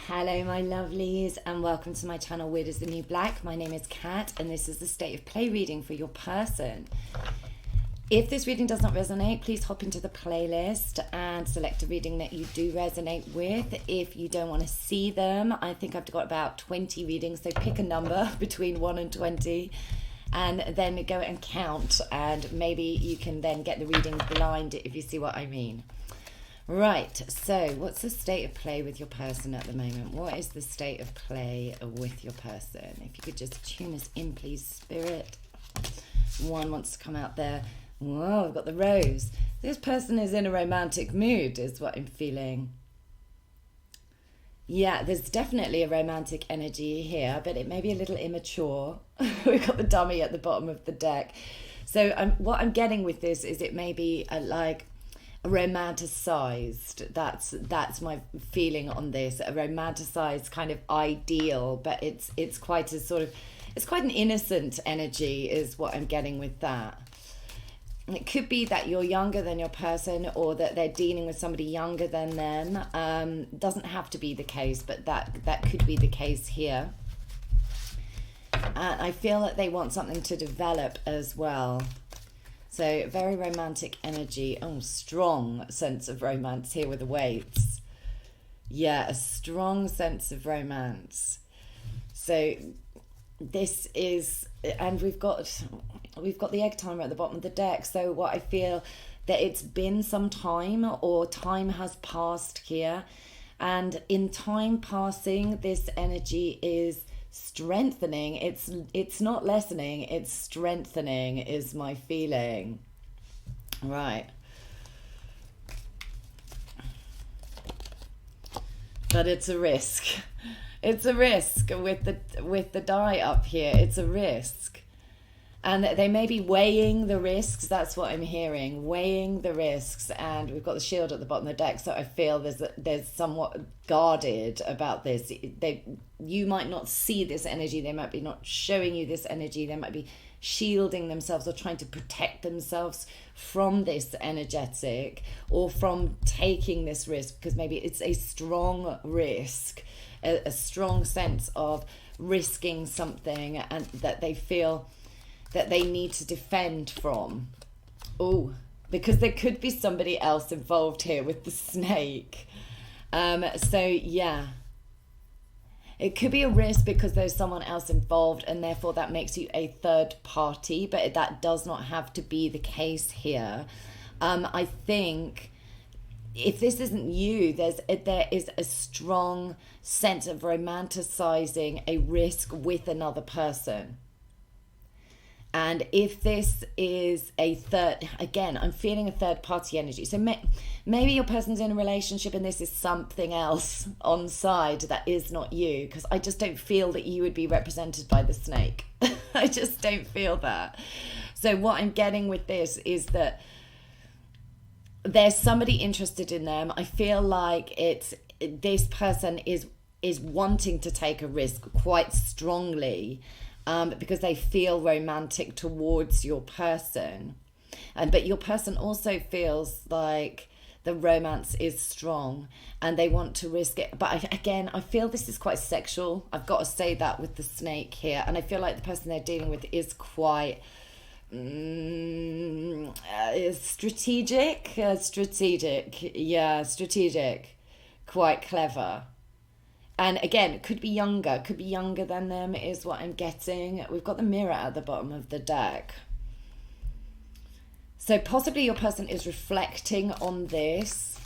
Hello my lovelies and welcome to my channel Weird is the New Black. My name is Kat and this is the state of play reading for your person. If this reading does not resonate, please hop into the playlist and select a reading that you do resonate with. If you don't want to see them, I think I've got about 20 readings, so pick a number between 1 and 20 and then go and count, and maybe you can then get the readings blind if you see what I mean. Right, so what's the state of play with your person at the moment? What is the state of play with your person? If you could just tune us in, please, Spirit. One wants to come out there. Whoa, I've got the rose. This person is in a romantic mood, is what I'm feeling. Yeah, there's definitely a romantic energy here, but it may be a little immature. We've got the dummy at the bottom of the deck. So what I'm getting with this is it may be romanticized. That's my feeling on this. A romanticized kind of ideal, but it's quite a sort of, it's quite an innocent energy is what I'm getting with that. It could be that you're younger than your person, or that they're dealing with somebody younger than them. Doesn't have to be the case, but that could be the case here. And I feel that they want something to develop as well. So very romantic energy. Oh, strong sense of romance here with the weights. Yeah, a strong sense of romance. So this is, and we've got the egg timer at the bottom of the deck. So what I feel that it's been some time, or time has passed here, and in time passing, this energy is strengthening. It's not lessening, it's strengthening is my feeling. Right, but it's a risk. It's a risk with the die up here. It's a risk, and they may be weighing the risks. That's what I'm hearing, weighing the risks. And we've got the shield at the bottom of the deck, so I feel there's somewhat guarded about this. You might not see this energy. They might be not showing you this energy. They might be shielding themselves or trying to protect themselves from this energetic, or from taking this risk, because maybe it's a strong risk, a strong sense of risking something, and that they feel that they need to defend from. Oh, because there could be somebody else involved here with the snake. So yeah, it could be a risk because there's someone else involved, and therefore that makes you a third party, but that does not have to be the case here. I think if this isn't you, there is a strong sense of romanticizing a risk with another person. And if this is a third, again, I'm feeling a third party energy. So maybe your person's in a relationship and this is something else on side that is not you, because I just don't feel that you would be represented by the snake. I just don't feel that. So what I'm getting with this is that there's somebody interested in them. I feel like this person is wanting to take a risk quite strongly, because they feel romantic towards your person, but your person also feels like the romance is strong and they want to risk it. But again, I feel this is quite sexual. I've got to say that with the snake here, and I feel like the person they're dealing with is quite strategic, quite clever. And again, it could be younger than them is what I'm getting. We've got the mirror at the bottom of the deck. So possibly your person is reflecting on this,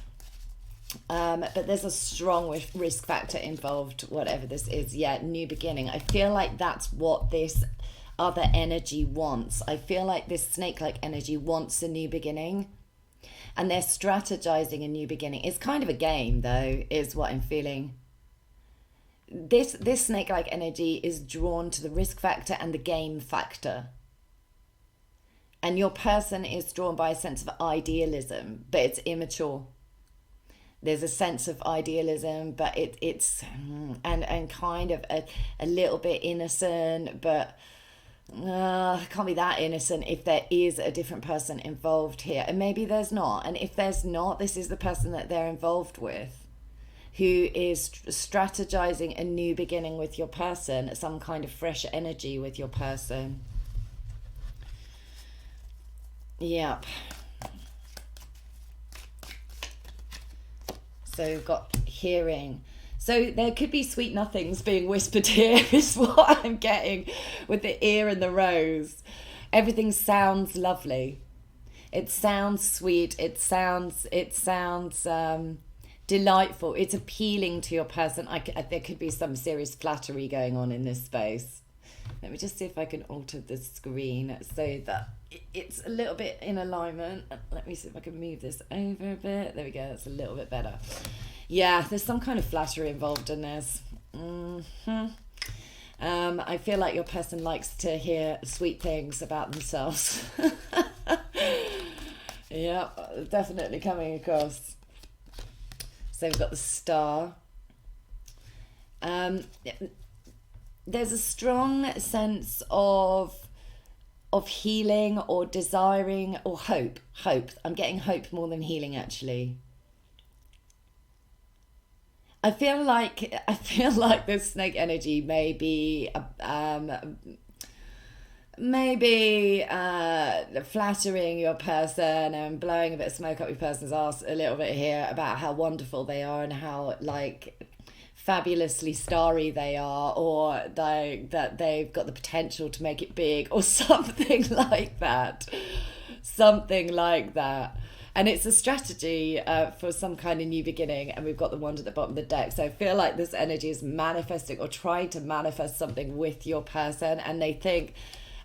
but there's a strong risk factor involved, whatever this is. Yeah, new beginning. I feel like that's what this other energy wants. I feel like this snake-like energy wants a new beginning, and they're strategizing a new beginning. It's kind of a game, though, is what I'm feeling. This snake-like energy is drawn to the risk factor and the game factor. And your person is drawn by a sense of idealism, but it's immature. There's a sense of idealism, but it's and kind of a little bit innocent, but it can't be that innocent if there is a different person involved here. And maybe there's not. And if there's not, this is the person that they're involved with, who is strategizing a new beginning with your person, some kind of fresh energy with your person. Yep. So we've got hearing. So there could be sweet nothings being whispered here is what I'm getting with the ear and the rose. Everything sounds lovely. It sounds sweet. It sounds delightful. It's appealing to your person. There could be some serious flattery going on in this space. Let me just see if I can alter the screen so that it's a little bit in alignment. Let me see if I can move this over a bit. There we go. That's a little bit better. Yeah, there's some kind of flattery involved in this. I feel like your person likes to hear sweet things about themselves. Yeah, definitely coming across. So we've got the star. There's a strong sense of healing or desiring or hope. I'm getting hope more than healing, actually. I feel like this snake energy may be flattering your person and blowing a bit of smoke up your person's ass a little bit here about how wonderful they are and how like fabulously starry they are, or that they've got the potential to make it big, or something like that. And it's a strategy for some kind of new beginning, and we've got the wand at the bottom of the deck. So I feel like this energy is manifesting or trying to manifest something with your person, and they think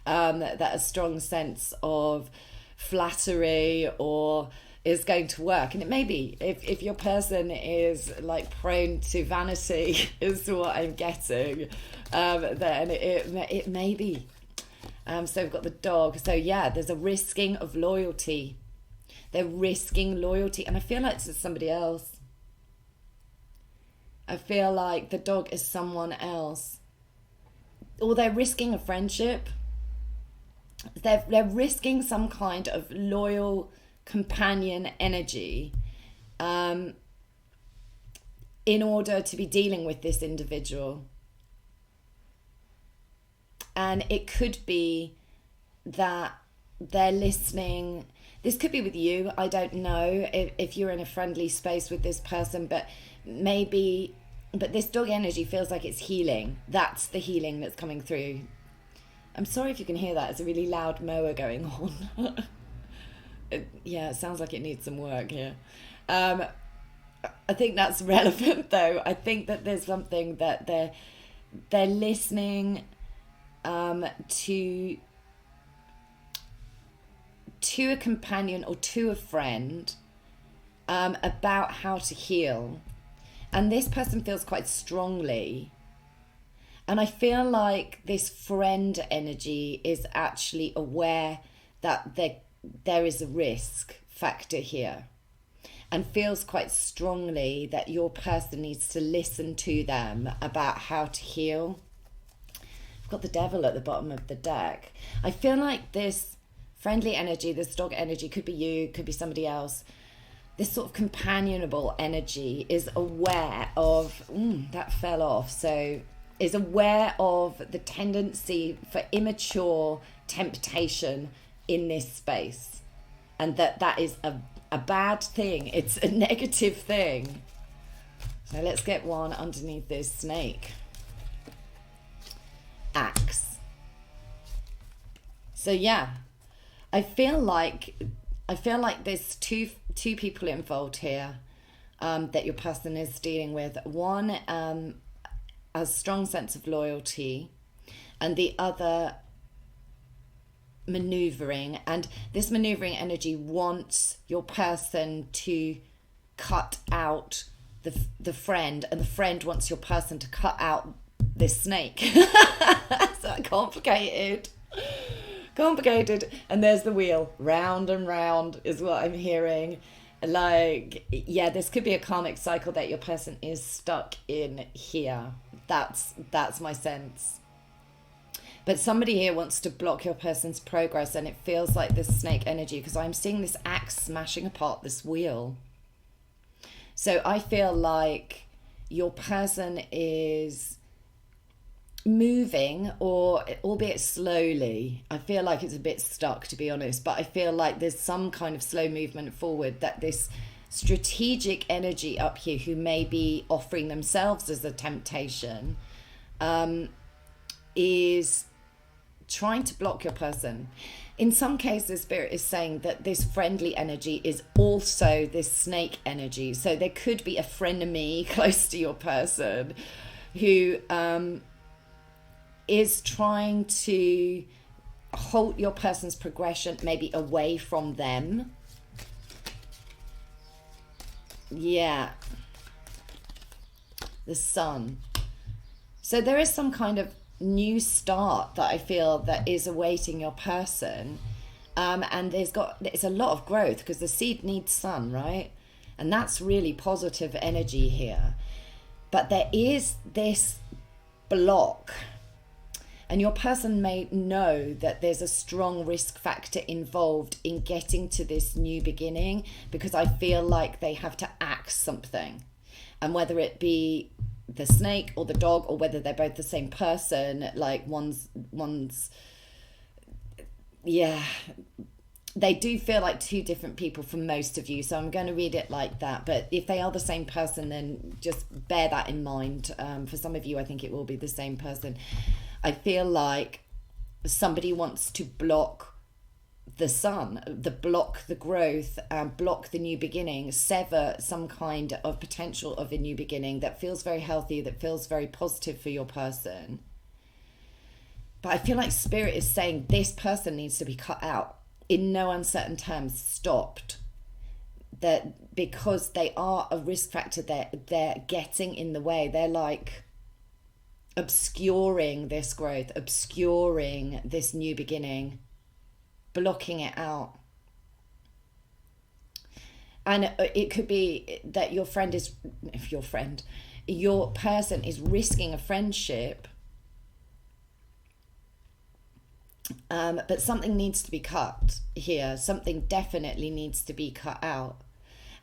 that a strong sense of flattery or is going to work. And it may be, if your person is like prone to vanity is what I'm getting, then it may be. So we've got the dog. So yeah, there's a risking of loyalty. They're risking loyalty, and I feel like it's somebody else. I feel like the dog is someone else, or they're risking a friendship. They're risking some kind of loyal companion energy in order to be dealing with this individual. And it could be that they're listening. This could be with you. I don't know if you're in a friendly space with this person, but this dog energy feels like it's healing. That's the healing that's coming through. I'm sorry if you can hear that. It's a really loud mower going on. It sounds like it needs some work here. I think that's relevant though. I think that there's something that they're listening to a companion or to a friend about how to heal. And this person feels quite strongly. And I feel like this friend energy is actually aware that there is a risk factor here, and feels quite strongly that your person needs to listen to them about how to heal. I've got the devil at the bottom of the deck. I feel like this friendly energy, this dog energy, could be you, could be somebody else. This sort of companionable energy is aware of, that fell off. So is aware of the tendency for immature temptation in this space. And that is a bad thing. It's a negative thing. So let's get one underneath this snake. Axe. So yeah, I feel like there's two people involved here that your person is dealing with. One has a strong sense of loyalty, and the other maneuvering. And this maneuvering energy wants your person to cut out the friend, and the friend wants your person to cut out this snake. So complicated. And there's the wheel, round and round is what I'm hearing. Like, yeah, this could be a karmic cycle that your person is stuck in here. That's my sense. But somebody here wants to block your person's progress, and it feels like this snake energy, because I'm seeing this axe smashing apart this wheel. So I feel like your person is moving, or albeit slowly. I feel like it's a bit stuck, to be honest, but I feel like there's some kind of slow movement forward, that this strategic energy up here, who may be offering themselves as a temptation, is trying to block your person. In some cases, Spirit is saying that this friendly energy is also this snake energy. So there could be a frenemy close to your person who is trying to halt your person's progression, maybe away from them. Yeah. The Sun. So there is some kind of new start that I feel that is awaiting your person, and it's a lot of growth, because the seed needs sun, right? And that's really positive energy here. But there is this block, and your person may know that there's a strong risk factor involved in getting to this new beginning, because I feel like they have to axe something, and whether it be the snake or the dog, or whether they're both the same person, like one's yeah, they do feel like two different people for most of you, so I'm going to read it like that. But if they are the same person, then just bear that in mind. For some of you, I think it will be the same person. I feel like somebody wants to block the sun, block the growth, block the new beginning, sever some kind of potential of a new beginning that feels very healthy, that feels very positive for your person. But I feel like Spirit is saying this person needs to be cut out, in no uncertain terms, stopped. That because they are a risk factor, they're getting in the way. They're like obscuring this growth, obscuring this new beginning, blocking it out. And it could be that your person is risking a friendship, but something needs to be cut here. Something definitely needs to be cut out.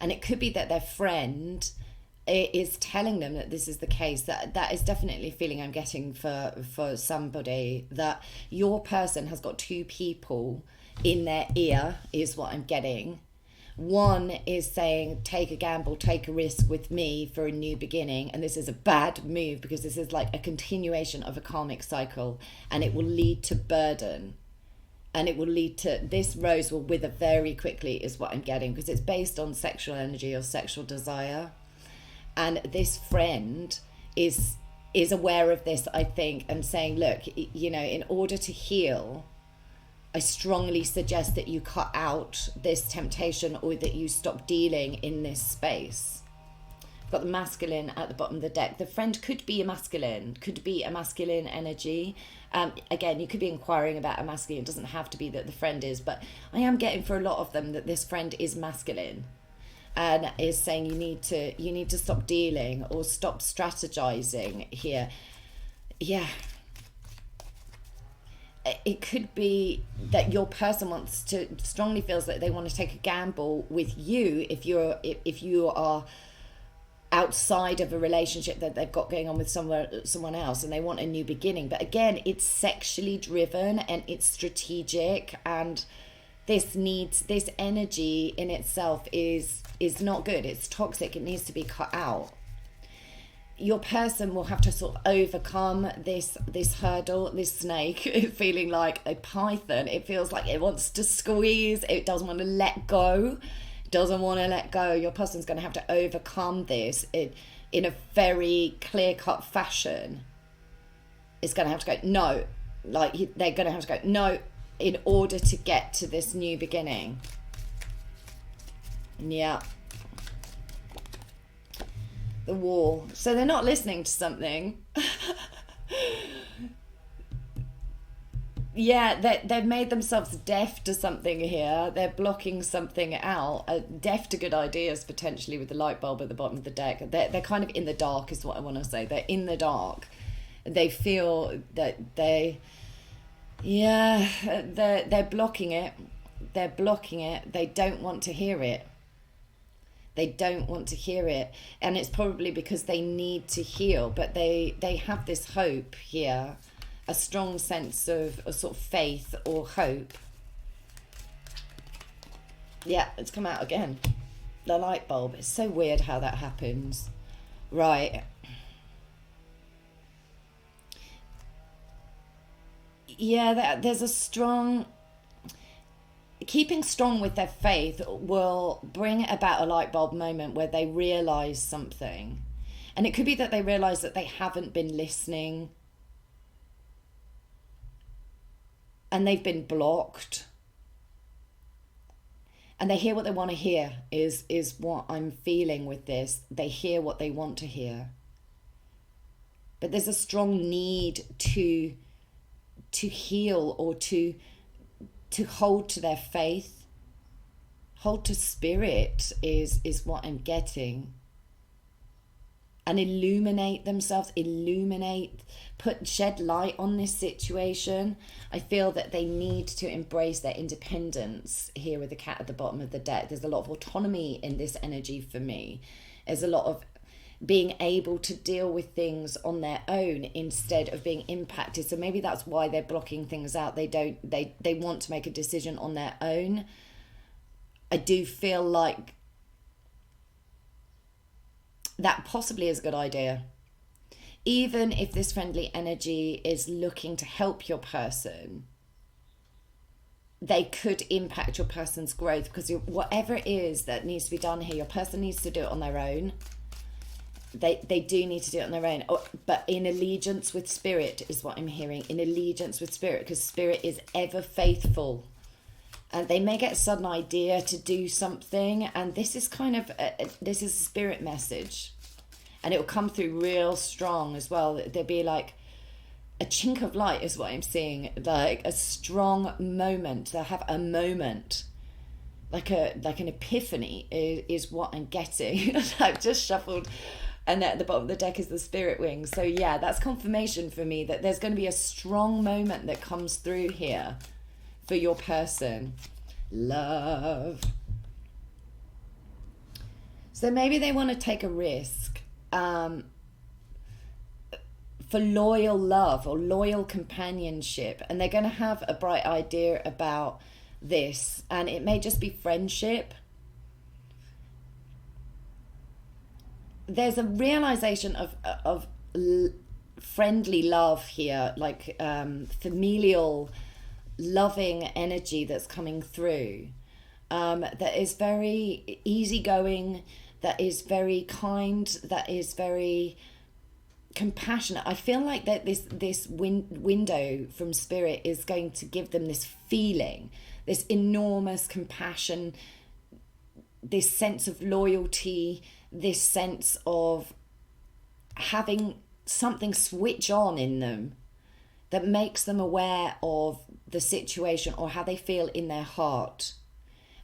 And it could be that their friend is telling them that this is the case. That is definitely a feeling I'm getting for somebody, that your person has got two people in their ear, is what I'm getting. One is saying, take a gamble, take a risk with me for a new beginning. And this is a bad move, because this is like a continuation of a karmic cycle, and it will lead to burden. And it will lead to, this rose will wither very quickly, is what I'm getting, because it's based on sexual energy or sexual desire. And this friend is aware of this, I think, and saying, look, in order to heal, I strongly suggest that you cut out this temptation, or that you stop dealing in this space. I've got the masculine at the bottom of the deck. The friend could be a masculine energy. Again, you could be inquiring about a masculine. It doesn't have to be that the friend is, but I am getting for a lot of them that this friend is masculine, and is saying you need to stop dealing or stop strategizing here. Yeah. It could be that your person strongly feels that they want to take a gamble with you if you are outside of a relationship that they've got going on with someone else, and they want a new beginning. But again, it's sexually driven and it's strategic, and this energy in itself is not good. It's toxic. It needs to be cut out. Your person will have to sort of overcome this hurdle, this snake, feeling like a python. It feels like it wants to squeeze. It doesn't want to let go. Your person's going to have to overcome this in a very clear-cut fashion. It's going to have to go, no. They're going to have to go, no, in order to get to this new beginning. Yeah. The Wall. So they're not listening to something. Yeah, they've made themselves deaf to something here. They're blocking something out. Deaf to good ideas, potentially, with the light bulb at the bottom of the deck. They're kind of in the dark, is what I want to say. They're in the dark. They feel that they're blocking it. They're blocking it. They don't want to hear it. They don't want to hear it, and it's probably because they need to heal, but they have this hope here, a strong sense of a sort of faith or hope. Yeah, it's come out again. The light bulb. It's so weird how that happens. Right. Yeah, there's a strong... Keeping strong with their faith will bring about a light bulb moment where they realize something. And it could be that they realize that they haven't been listening and they've been blocked. And they hear what they want to hear is what I'm feeling with this. They hear what they want to hear. But there's a strong need to heal or to hold to their faith, hold to spirit is what I'm getting. And illuminate themselves, shed light on this situation. I feel that they need to embrace their independence here with the cat at the bottom of the deck. There's a lot of autonomy in this energy for me. There's a lot of being able to deal with things on their own instead of being impacted. So maybe that's why they're blocking things out. They want to make a decision on their own. I do feel like that possibly is a good idea. Even if this friendly energy is looking to help your person, they could impact your person's growth, because whatever it is that needs to be done here, your person needs to do it on their own. They do need to do it on their own, but in allegiance with spirit is what I'm hearing. In allegiance with spirit, because spirit is ever faithful. And they may get a sudden idea to do something, and this is kind of this is a spirit message, and it will come through real strong as well. There'll be like a chink of light is what I'm seeing, like a strong moment. They'll have a moment, like an epiphany is what I'm getting. I've just shuffled, and at the bottom of the deck is the spirit wings. So yeah, that's confirmation for me that there's going to be a strong moment that comes through here for your person. Love. So maybe they want to take a risk for loyal love or loyal companionship, and they're going to have a bright idea about this, and it may just be friendship. There's a realization of friendly love here, like familial loving energy that's coming through, that is very easygoing, that is very kind, that is very compassionate. I feel like that this window from spirit is going to give them this feeling, this enormous compassion, this sense of loyalty, this sense of having something switch on in them that makes them aware of the situation or how they feel in their heart.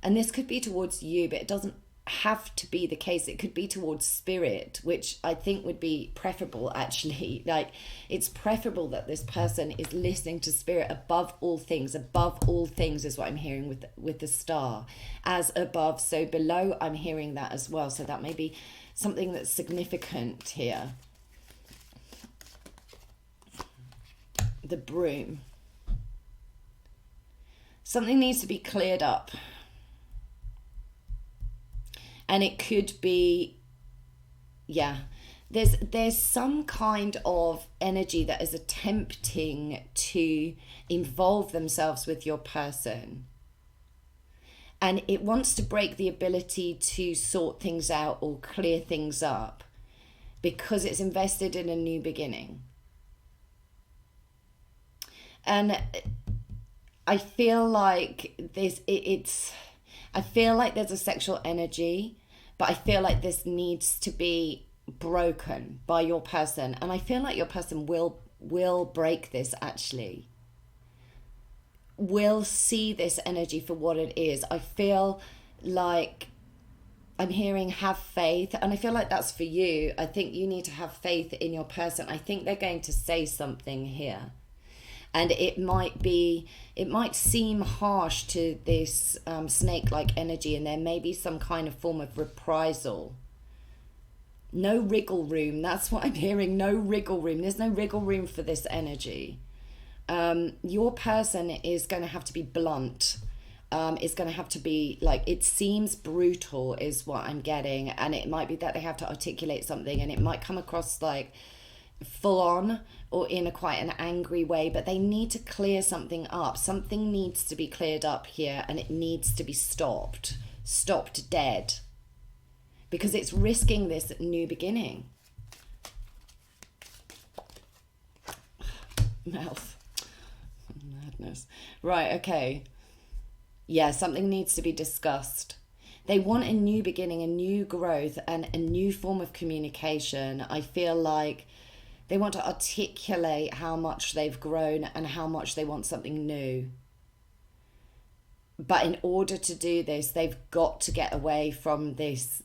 And this could be towards you, but it doesn't have to be the case. It could be towards spirit, which I think would be preferable, actually. Like, it's preferable that this person is listening to spirit above all things. Above all things is what I'm hearing with the star. As above, so below, I'm hearing that as well. So that may be something that's significant here. The broom. Something needs to be cleared up. And it could be, yeah, there's some kind of energy that is attempting to involve themselves with your person. And it wants to break the ability to sort things out or clear things up because it's invested in a new beginning. And I feel like I feel like there's a sexual energy, but I feel like this needs to be broken by your person. And I feel like your person will break this, actually. Will see this energy for what it is. I feel like I'm hearing have faith, and I feel like that's for you. I think you need to have faith in your person. I think they're going to say something here. And it might seem harsh to this snake-like energy, and there may be some kind of form of reprisal. No wriggle room. That's what I'm hearing. No wriggle room. There's no wriggle room for this energy. Your person is going to have to be blunt. It's going to have to be like, it seems brutal is what I'm getting. And it might be that they have to articulate something, and it might come across like full on or in a quite an angry way, but they need to clear something up. Something needs to be cleared up here, and it needs to be stopped dead, because it's risking this new beginning. Mouth. Madness. Right, okay. Yeah, something needs to be discussed. They want a new beginning, a new growth, and a new form of communication. I feel like they want to articulate how much they've grown and how much they want something new. But in order to do this, they've got to get away from this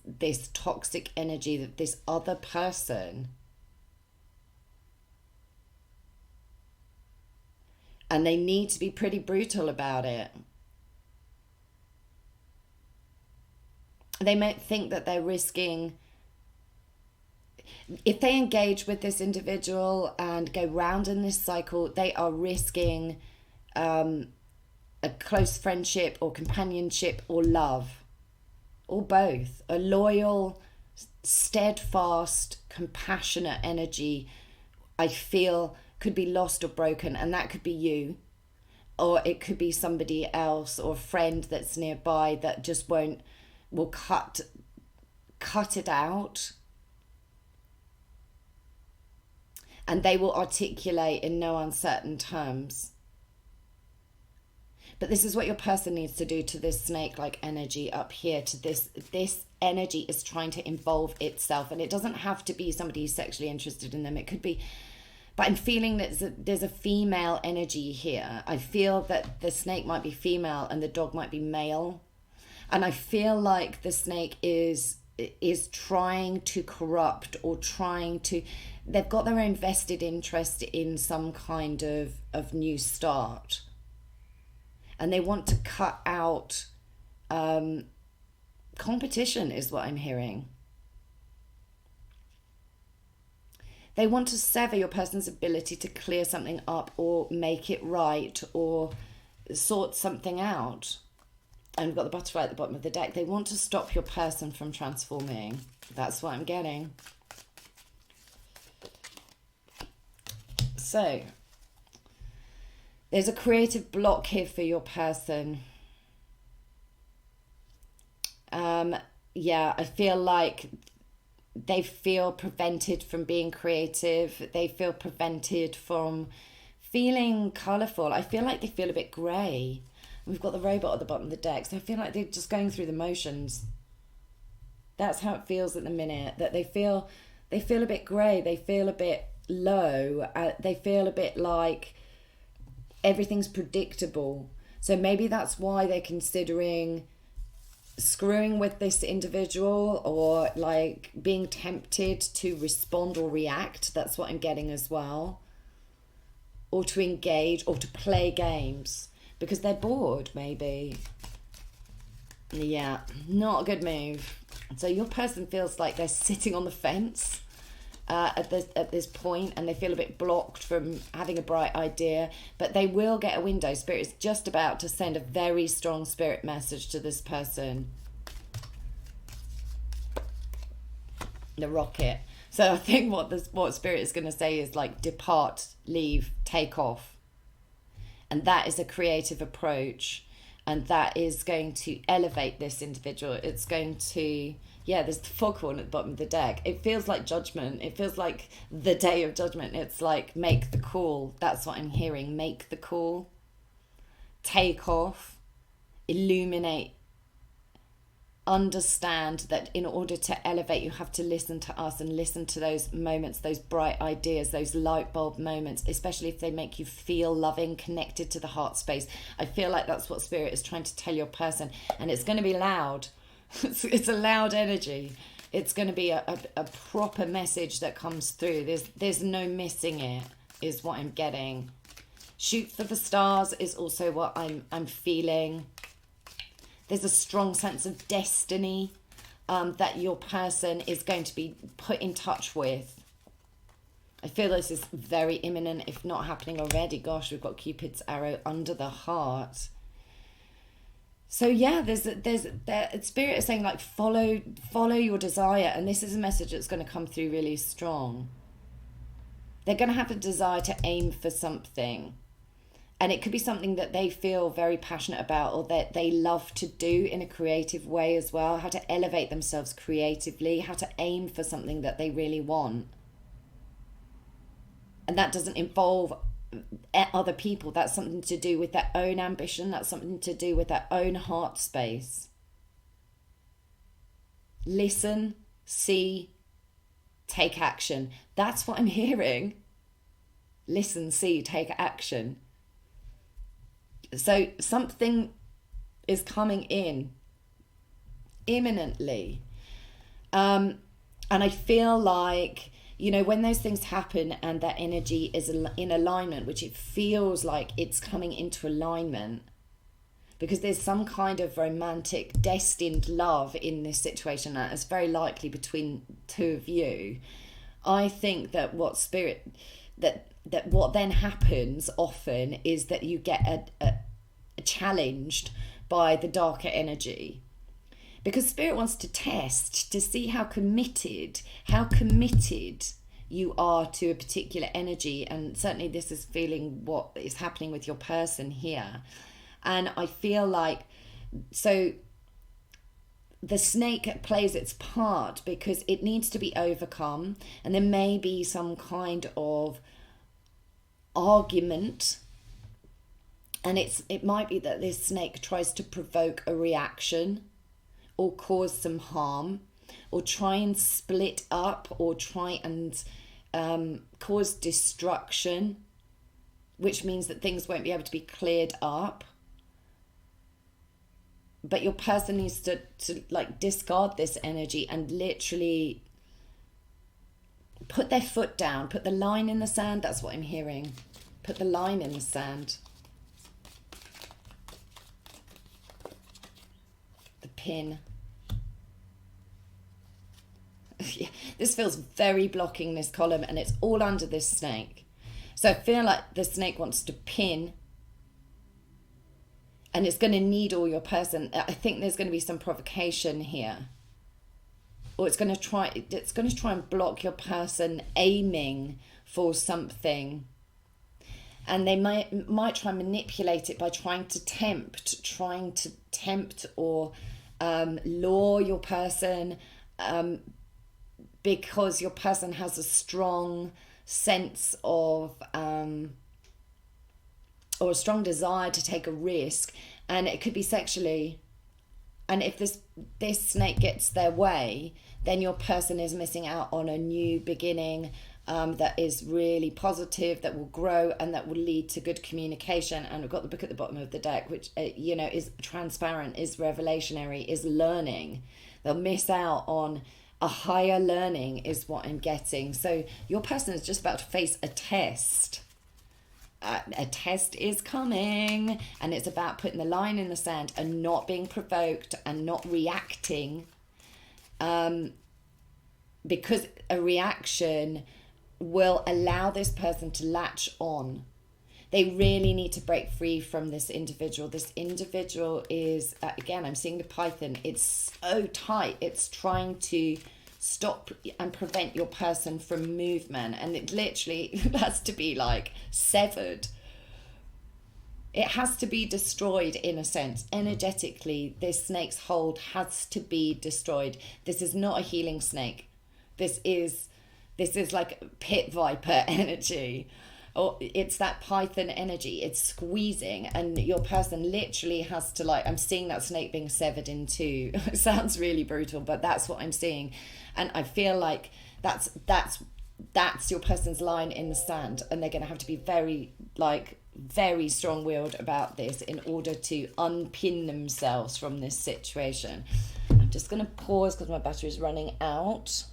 toxic energy that this other person. And they need to be pretty brutal about it. They might think that they're risking, if they engage with this individual and go round in this cycle, they are risking a close friendship or companionship or love, or both. A loyal, steadfast, compassionate energy, I feel, could be lost or broken, and that could be you, or it could be somebody else or a friend that's nearby that just will cut it out, and they will articulate in no uncertain terms. But this is what your person needs to do to this snake-like energy up here, to this energy is trying to involve itself, and it doesn't have to be somebody who's sexually interested in them. It could be, but I'm feeling that there's a female energy here. I feel that the snake might be female and the dog might be male. And I feel like the snake is trying to corrupt, or they've got their own vested interest in some kind of new start. And they want to cut out competition is what I'm hearing. They want to sever your person's ability to clear something up or make it right or sort something out. And we've got the butterfly at the bottom of the deck. They want to stop your person from transforming. That's what I'm getting. So, there's a creative block here for your person. Yeah, I feel like they feel prevented from being creative. They feel prevented from feeling colourful. I feel like they feel a bit grey. We've got the robot at the bottom of the deck, so I feel like they're just going through the motions. That's how it feels at the minute, that they feel a bit grey, they feel a bit low, they feel a bit like everything's predictable. So maybe that's why they're considering screwing with this individual, or like being tempted to respond or react. That's what I'm getting as well. Or to engage or to play games. Because they're bored, maybe. Yeah, not a good move. So your person feels like they're sitting on the fence at this point, and they feel a bit blocked from having a bright idea. But they will get a window. Spirit is just about to send a very strong spirit message to this person. The rocket. So I think what Spirit is going to say is like, depart, leave, take off. And that is a creative approach, and that is going to elevate this individual. It's going to, yeah, there's the foghorn at the bottom of the deck. It feels like judgment. It feels like the day of judgment. It's like, make the call. That's what I'm hearing. Make the call. Take off. Illuminate. Understand that in order to elevate, you have to listen to us and listen to those moments, those bright ideas, those light bulb moments, especially if they make you feel loving, connected to the heart space. I feel like that's what Spirit is trying to tell your person, and it's going to be loud. It's a loud energy. It's going to be a proper message that comes through. There's no missing it, is what I'm getting. Shoot for the stars is also what I'm feeling. There's a strong sense of destiny that your person is going to be put in touch with. I feel this is very imminent, if not happening already. Gosh, we've got Cupid's arrow under the heart. So yeah, there's Spirit is saying, like, follow your desire, and this is a message that's going to come through really strong. They're going to have a desire to aim for something, and it could be something that they feel very passionate about, or that they love to do in a creative way as well. How to elevate themselves creatively, how to aim for something that they really want. And that doesn't involve other people. That's something to do with their own ambition. That's something to do with their own heart space. Listen, see, take action. That's what I'm hearing. Listen, see, take action. So something is coming in imminently. And I feel like, you know, when those things happen and that energy is in alignment, which it feels like it's coming into alignment, because there's some kind of romantic, destined love in this situation that is very likely between two of you. I think that what Spirit, that what then happens often is that you get a challenged by the darker energy. Because Spirit wants to test, to see how committed you are to a particular energy. And certainly this is feeling what is happening with your person here. And I feel like, so the snake plays its part because it needs to be overcome. And there may be some kind of argument. And it might be that this snake tries to provoke a reaction, or cause some harm, or try and split up, or try and cause destruction, which means that things won't be able to be cleared up. But your person needs to like discard this energy and literally put their foot down, put the line in the sand. That's what I'm hearing. Put the line in the sand. The pin. Yeah, this feels very blocking, this column, and it's all under this snake. So I feel like the snake wants to pin, and it's going to need all your person. I think there's going to be some provocation here, or it's going to try and block your person aiming for something, and they might try and manipulate it by trying to tempt or lure your person, because your person has a strong sense of or a strong desire to take a risk, and it could be sexually. And if this snake gets their way, then your person is missing out on a new beginning that is really positive, that will grow, and that will lead to good communication. And we've got the book at the bottom of the deck, which is transparent, is revelationary, is learning. They'll miss out on a higher learning, is what I'm getting. So your person is just about to face a test. A test is coming, and it's about putting the line in the sand and not being provoked and not reacting, because a reaction will allow this person to latch on. They really need to break free from this individual. This individual is, again, I'm seeing the python. It's so tight. It's trying to stop and prevent your person from movement. And it literally has to be like severed. It has to be destroyed in a sense. Energetically, this snake's hold has to be destroyed. This is not a healing snake. This is like pit viper energy. Or it's that python energy. It's squeezing, and your person literally has to, like, I'm seeing that snake being severed in two. It sounds really brutal, but that's what I'm seeing. And I feel like that's your person's line in the sand, and they're going to have to be very strong-willed about this in order to unpin themselves from this situation. I'm just going to pause because my battery is running out.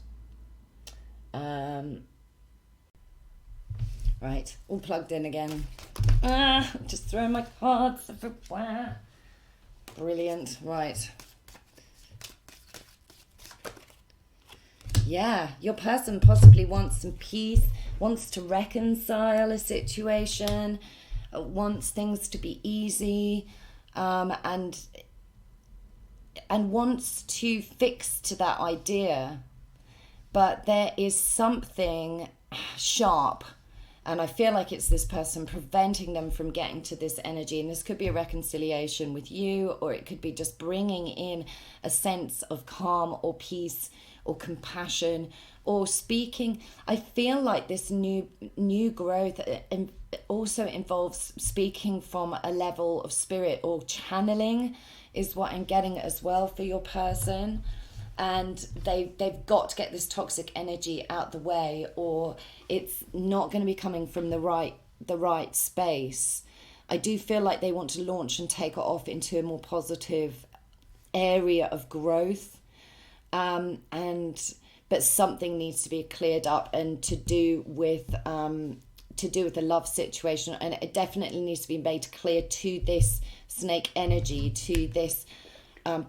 Right, all plugged in again. Just throwing my cards everywhere. Brilliant. Right. Yeah, your person possibly wants some peace, wants to reconcile a situation, wants things to be easy, and wants to fix to that idea. But there is something sharp, and I feel like it's this person preventing them from getting to this energy. And this could be a reconciliation with you, or it could be just bringing in a sense of calm or peace or compassion, or speaking. I feel like this new growth also involves speaking from a level of spirit, or channeling is what I'm getting as well for your person. And they've got to get this toxic energy out the way, or it's not going to be coming from the right space. I do feel like they want to launch and take it off into a more positive area of growth, but something needs to be cleared up, and to do with the love situation, and it definitely needs to be made clear to this snake energy, to this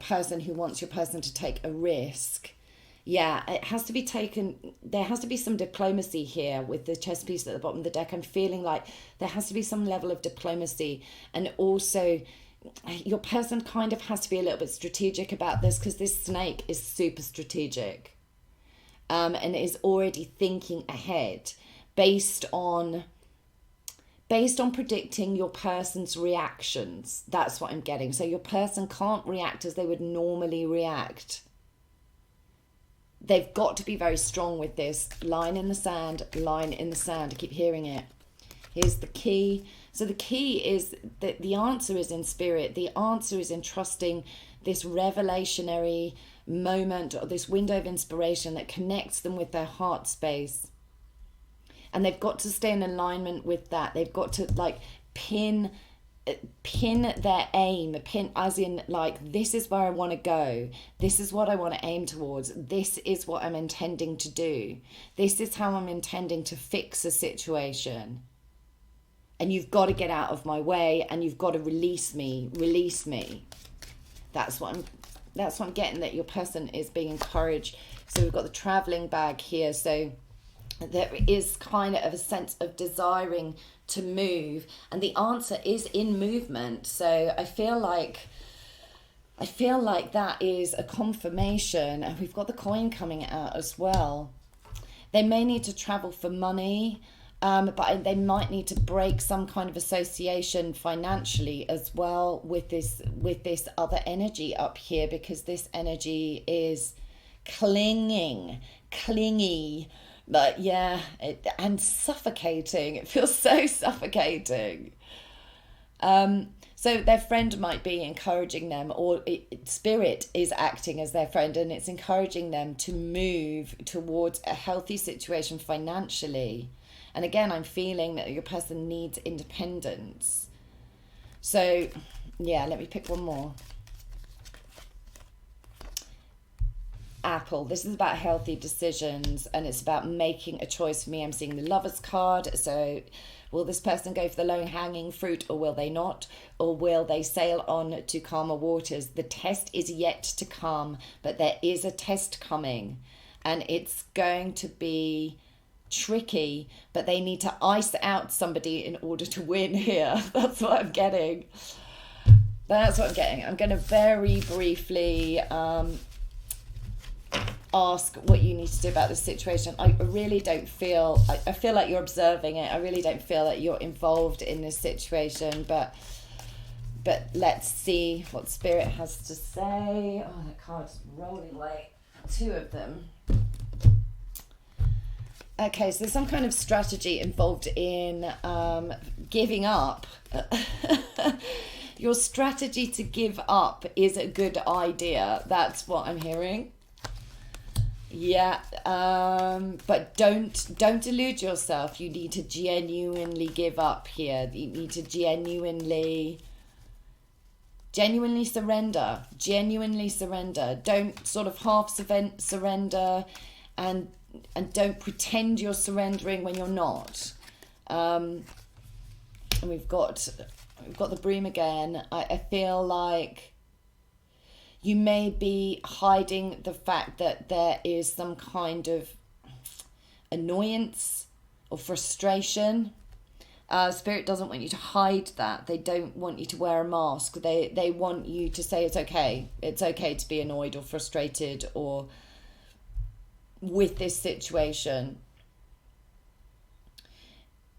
person who wants your person to take a risk. Yeah, it has to be taken. There has to be some diplomacy here with the chess piece at the bottom of the deck. I'm feeling like there has to be some level of diplomacy, and also your person kind of has to be a little bit strategic about this, because this snake is super strategic, and is already thinking ahead based on predicting your person's reactions. That's what I'm getting. So your person can't react as they would normally react. They've got to be very strong with this. Line in the sand, line in the sand. I keep hearing it. Here's the key. So the key is that the answer is in spirit. The answer is in trusting this revelationary moment, or this window of inspiration that connects them with their heart space. And they've got to stay in alignment with that. They've got to pin their aim, pin as in this is where I want to go. This is what I want to aim towards. This is what I'm intending to do. This is how I'm intending to fix a situation. And you've got to get out of my way, and you've got to release me. That's what I'm getting, that your person is being encouraged. So we've got the traveling bag here. So there is kind of a sense of desiring to move, and the answer is in movement. So I feel like that is a confirmation, and we've got the coin coming out as well. They may need to travel for money, but they might need to break some kind of association financially as well with this other energy up here, because this energy is clingy. But yeah, and suffocating. It feels so suffocating. So their friend might be encouraging them, or spirit is acting as their friend, and it's encouraging them to move towards a healthy situation financially. And again, I'm feeling that your person needs independence. So yeah, let me pick one more. Apple. This is about healthy decisions, and it's about making a choice. For me, I'm seeing the Lovers card. So will this person go for the low-hanging fruit, or will they not? Or will they sail on to calmer waters? The test is yet to come, but there is a test coming, and it's going to be tricky, but they need to ice out somebody in order to win here. That's what I'm getting. I'm going to very briefly ask what you need to do about this situation. I really don't feel, I feel like you're observing it. I really don't feel that you're involved in this situation, but let's see what Spirit has to say. Oh, that card's rolling away. Two of them. Okay, so there's some kind of strategy involved in giving up. Your strategy to give up is a good idea. That's what I'm hearing. Yeah, but don't delude yourself. You need to genuinely give up here. You need to genuinely surrender. Genuinely surrender. Don't sort of half surrender, and don't pretend you're surrendering when you're not. And we've got the broom again. I feel like you may be hiding the fact that there is some kind of annoyance or frustration. Spirit doesn't want you to hide that. They don't want you to wear a mask. They want you to say it's okay. It's okay to be annoyed or frustrated or with this situation.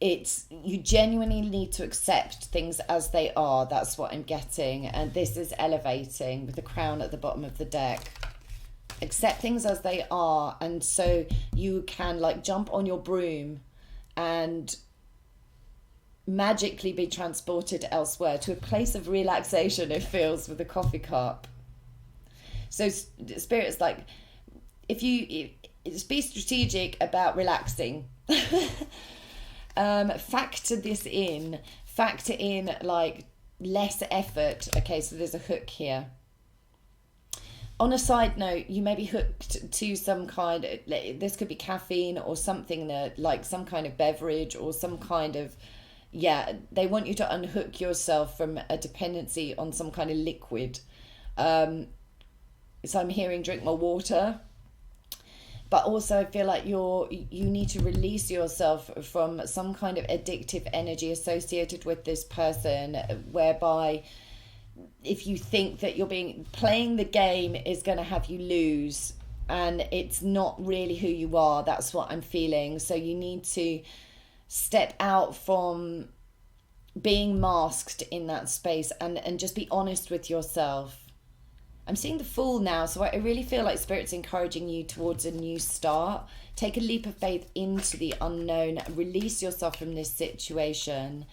You genuinely need to accept things as they are. That's what I'm getting. And this is elevating with the crown at the bottom of the deck. Accept things as they are. And so you can like jump on your broom and magically be transported elsewhere to a place of relaxation, it feels, with the coffee cup. So Spirit's like, if you be strategic about relaxing. Factor in like less effort. Okay, so there's a hook here. On a side note, you may be hooked to some kind of, this could be caffeine or something that like some kind of beverage or some kind of, they want you to unhook yourself from a dependency on some kind of liquid. So I'm hearing drink more water. But also I feel like you need to release yourself from some kind of addictive energy associated with this person, whereby if you think that playing the game is going to have you lose and it's not really who you are, that's what I'm feeling. So you need to step out from being masked in that space and just be honest with yourself. I'm seeing the Fool now, so I really feel like Spirit's encouraging you towards a new start. Take a leap of faith into the unknown. Release yourself from this situation.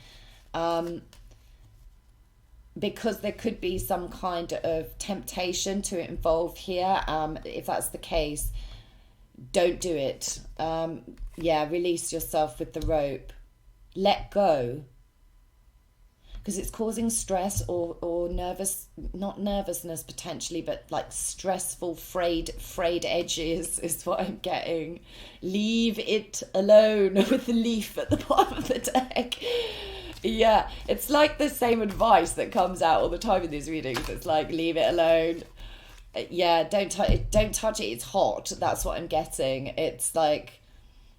Because there could be some kind of temptation to involve here. If that's the case, don't do it. Release yourself with the rope. Let go. Because it's causing stress or not nervousness potentially, but like stressful, frayed edges is what I'm getting. Leave it alone with the leaf at the bottom of the deck. Yeah, it's like the same advice that comes out all the time in these readings. It's like, leave it alone. Don't touch it, it's hot. That's what I'm getting. It's like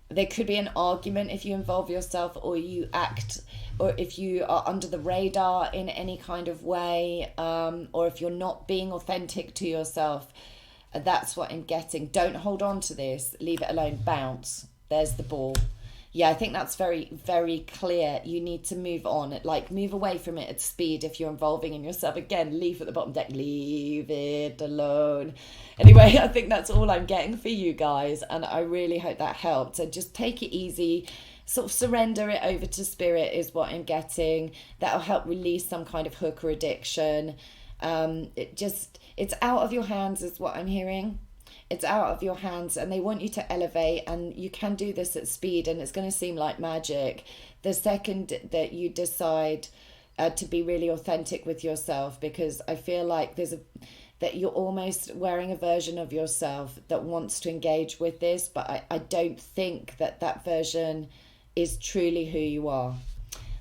there could be an argument if you involve yourself or you act, or if you are under the radar in any kind of way, or if you're not being authentic to yourself. That's what I'm getting. Don't hold on to this. Leave it alone. Bounce. There's the ball. Yeah, I think that's very, very clear. You need to move on. Like, move away from it at speed if you're involving in yourself. Again, leave at the bottom deck. Leave it alone. Anyway, I think that's all I'm getting for you guys. And I really hope that helped. So just take it easy. Sort of surrender it over to Spirit is what I'm getting. That'll help release some kind of hook or addiction. It's out of your hands is what I'm hearing. It's out of your hands and they want you to elevate, and you can do this at speed and it's going to seem like magic. The second that you decide to be really authentic with yourself, because I feel like that you're almost wearing a version of yourself that wants to engage with this, but I don't think that version is truly who you are.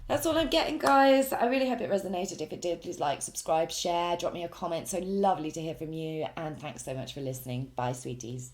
That's all I'm getting, guys. I really hope it resonated. If it did, please like, subscribe, share, drop me a comment. So lovely to hear from you. And thanks so much for listening. Bye, sweeties.